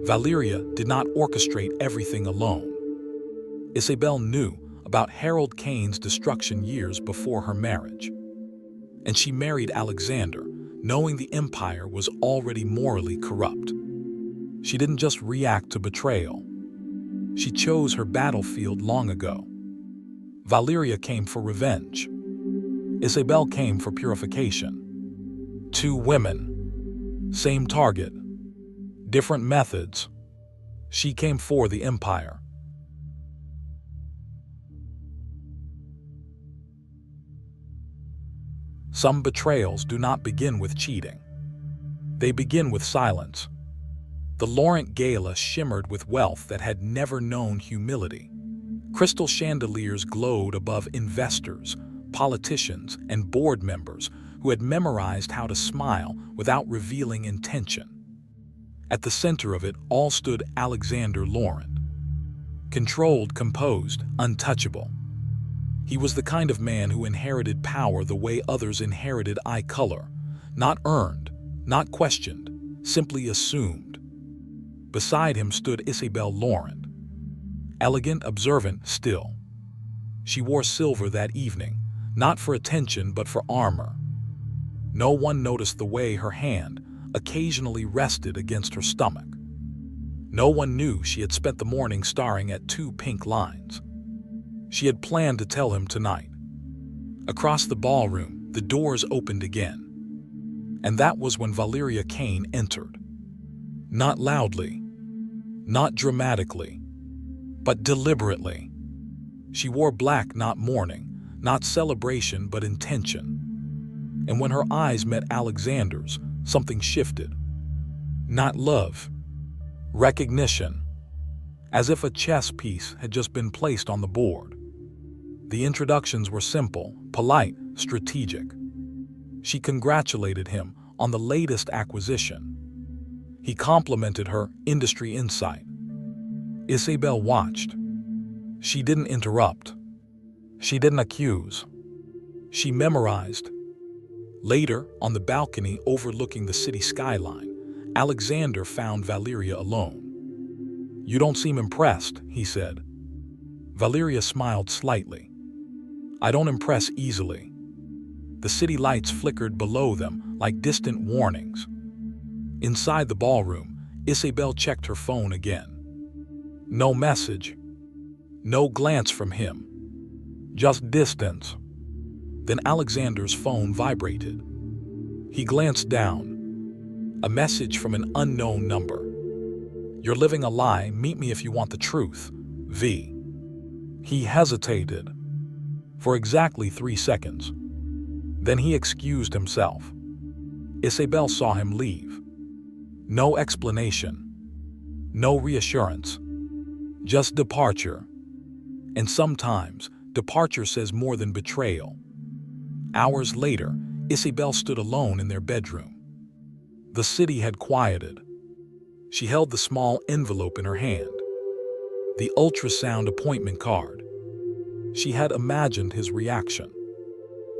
Valyria did not orchestrate everything alone. Isabelle knew about Harold Cain's destruction years before her marriage. And she married Alexander, knowing the empire was already morally corrupt. She didn't just react to betrayal. She chose her battlefield long ago. Valyria came for revenge. Isabelle came for purification. Two women, same target, different methods. She came for the empire. Some betrayals do not begin with cheating. They begin with silence. The Laurent gala shimmered with wealth that had never known humility. Crystal chandeliers glowed above investors, politicians, and board members who had memorized how to smile without revealing intention. At the center of it all stood Alexander Laurent. Controlled, composed, untouchable. He was the kind of man who inherited power the way others inherited eye color, not earned, not questioned, simply assumed. Beside him stood Isabelle Laurent, elegant, observant, still. She wore silver that evening, not for attention but for armor. No one noticed the way her hand occasionally rested against her stomach. No one knew she had spent the morning staring at two pink lines. She had planned to tell him tonight. Across the ballroom, the doors opened again. And that was when Valyria Cain entered. Not loudly, not dramatically, but deliberately. She wore black, not mourning, not celebration, but intention. And when her eyes met Alexander's, something shifted. Not love, recognition, as if a chess piece had just been placed on the board. The introductions were simple, polite, strategic. She congratulated him on the latest acquisition. He complimented her industry insight. Isabelle watched. She didn't interrupt. She didn't accuse. She memorized. Later, on the balcony overlooking the city skyline, Alexander found Valyria alone. "You don't seem impressed," he said. Valyria smiled slightly. "I don't impress easily." The city lights flickered below them like distant warnings. Inside the ballroom, Isabelle checked her phone again. No message. No glance from him. Just distance. Then Alexander's phone vibrated. He glanced down. A message from an unknown number. "You're living a lie. Meet me if you want the truth. V." He hesitated for exactly 3 seconds. Then he excused himself. Isabelle saw him leave. No explanation. No reassurance. Just departure. And sometimes, departure says more than betrayal. Hours later, Isabelle stood alone in their bedroom. The city had quieted. She held the small envelope in her hand. The ultrasound appointment card. She had imagined his reaction.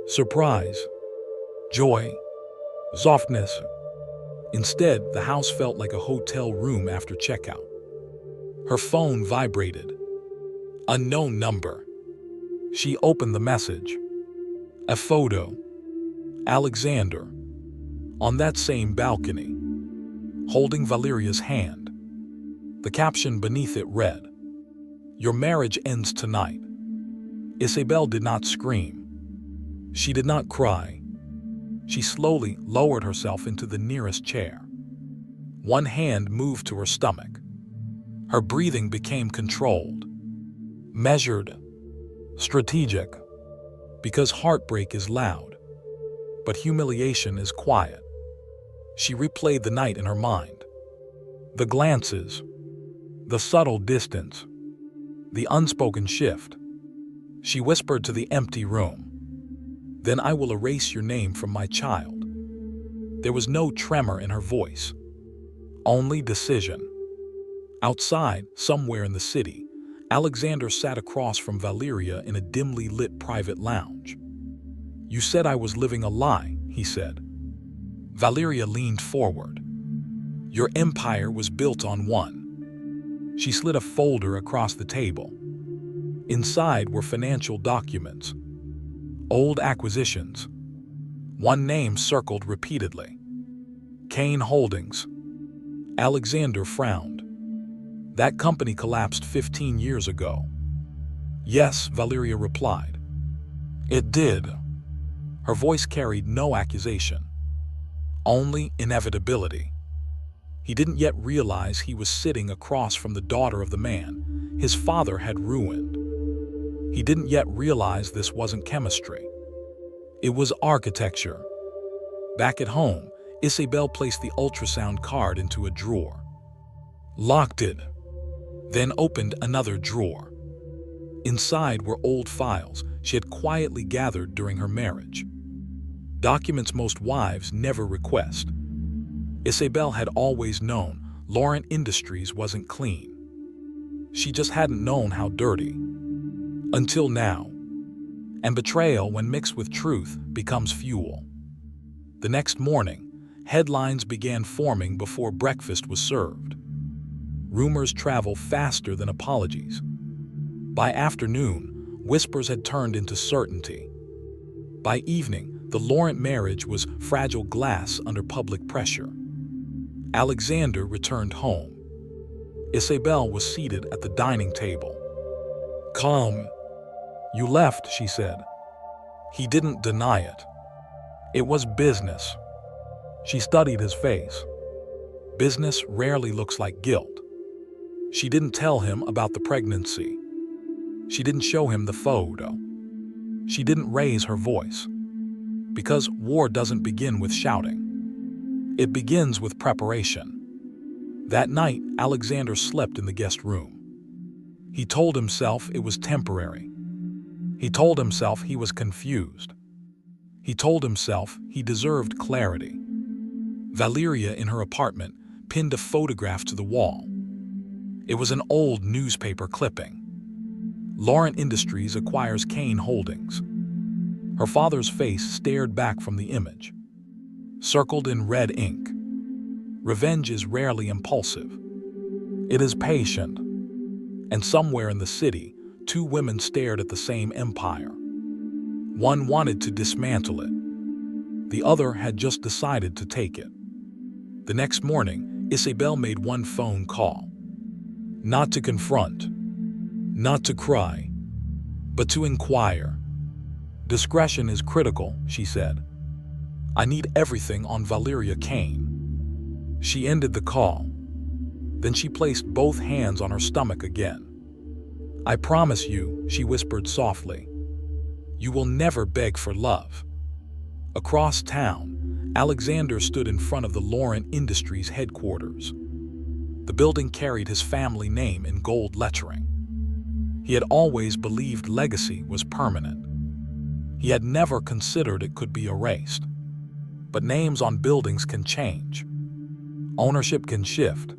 Surprise. Joy. Softness. Instead, the house felt like a hotel room after checkout. Her phone vibrated. Unknown number. She opened the message. A photo. Alexander. On that same balcony. Holding Valyria's hand. The caption beneath it read, "Your marriage ends tonight." Isabelle did not scream. She did not cry. She slowly lowered herself into the nearest chair. One hand moved to her stomach. Her breathing became controlled, measured, strategic. Because heartbreak is loud, but humiliation is quiet. She replayed the night in her mind. The glances, the subtle distance, the unspoken shift. She whispered to the empty room, "Then I will erase your name from my child." There was no tremor in her voice, only decision. Outside, somewhere in the city, Alexander sat across from Valyria in a dimly lit private lounge. "You said I was living a lie," he said. Valyria leaned forward. Your empire was built on one. She slid a folder across the table. Inside were financial documents, old acquisitions. One name circled repeatedly. Kane Holdings. Alexander frowned. That company collapsed 15 years ago. Yes, Valyria replied. It did. Her voice carried no accusation, only inevitability. He didn't yet realize he was sitting across from the daughter of the man his father had ruined. He didn't yet realize this wasn't chemistry. It was architecture. Back at home, Isabelle placed the ultrasound card into a drawer, locked it, then opened another drawer. Inside were old files she had quietly gathered during her marriage. Documents most wives never request. Isabelle had always known Laurent Industries wasn't clean. She just hadn't known how dirty. Until now. And betrayal, when mixed with truth, becomes fuel. The next morning, headlines began forming before breakfast was served. Rumors travel faster than apologies. By afternoon, whispers had turned into certainty. By evening, the Laurent marriage was fragile glass under public pressure. Alexander returned home. Isabelle was seated at the dining table. Calm. You left, she said. He didn't deny it. It was business. She studied his face. Business rarely looks like guilt. She didn't tell him about the pregnancy. She didn't show him the photo. She didn't raise her voice. Because war doesn't begin with shouting. It begins with preparation. That night, Alexander slept in the guest room. He told himself it was temporary. He told himself he was confused. He told himself he deserved clarity. Valyria, in her apartment, pinned a photograph to the wall. It was an old newspaper clipping. Laurent Industries acquires Kane Holdings. Her father's face stared back from the image, circled in red ink. Revenge is rarely impulsive. It is patient. And somewhere in the city, two women stared at the same empire. One wanted to dismantle it. The other had just decided to take it. The next morning, Isabelle made one phone call. Not to confront, not to cry, but to inquire. Discretion is critical, she said. I need everything on Valyria Kane. She ended the call. Then she placed both hands on her stomach again. I promise you, she whispered softly, you will never beg for love. Across town, Alexander stood in front of the Laurent Industries headquarters. The building carried his family name in gold lettering. He had always believed legacy was permanent. He had never considered it could be erased. But names on buildings can change. Ownership can shift.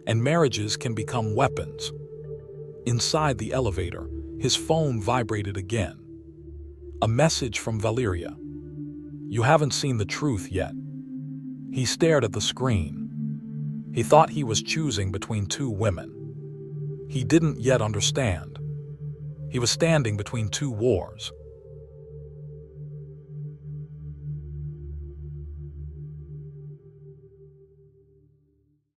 And marriages can become weapons. Inside the elevator, his phone vibrated again. A message from Valyria. You haven't seen the truth yet. He stared at the screen. He thought he was choosing between two women. He didn't yet understand. He was standing between two wars.